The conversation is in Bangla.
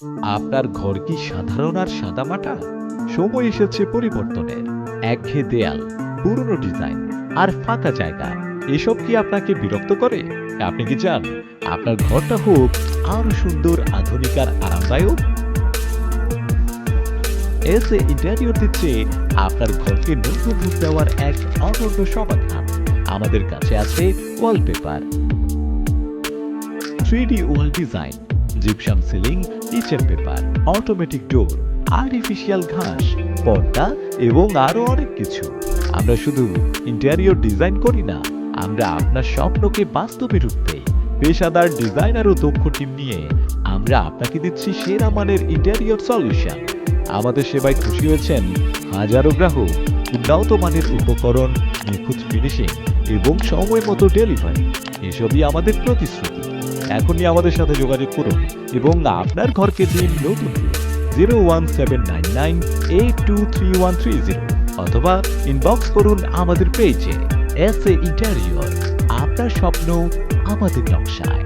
আপনার ঘর কি সাধারণ আর সাদামাটা? সময় এসেছে পরিবর্তনের। একঘেয়ে দেয়াল, পুরনো ডিজাইন আর ফাঁকা জায়গা, এসব কি আপনাকে বিরক্ত করে? আপনি কি চান আপনার ঘরটা হোক আরো সুন্দর, আধুনিক আর আরামদায়ক? এসএ ইন্টেরিয়র দিচ্ছে আপনার ঘরকে নতুন রূপ দেওয়ার এক অনন্য সমাধান। আমাদের কাছে আছে ওয়ালপেপার, 3D ওয়াল design, gypsum ceiling, kitchen paper, automatic ডোর, আর্টিফিশিয়াল ঘাস, পর্দা এবং আরো অনেক কিছু। আমরা শুধু ইন্টেরিয়র ডিজাইন করি না, আমরা আপনার স্বপ্নকে বাস্তবে রূপ দেই। পেশাদার ডিজাইনার ও দক্ষ টিম নিয়ে আমরা আপনাকে দিচ্ছি সেরা মানের ইন্টেরিয়র সলিউশন। আমাদের সেবায় খুশি হয়েছেন হাজারো গ্রাহক। উন্নত মানের উপকরণ, নিখুঁত ফিনিশিং এবং সময় মতো ডেলিভারি, এসবই আমাদের প্রতিশ্রুতি। এখনই আমাদের সাথে যোগাযোগ করুন এবং আপনার ঘরকে দিন নতুন রূপ। 01799823130 অথবা ইনবক্স করুন আমাদের পেজে। এসএ ইন্টেরিয়র, আপনার স্বপ্ন আমাদের নকশায়।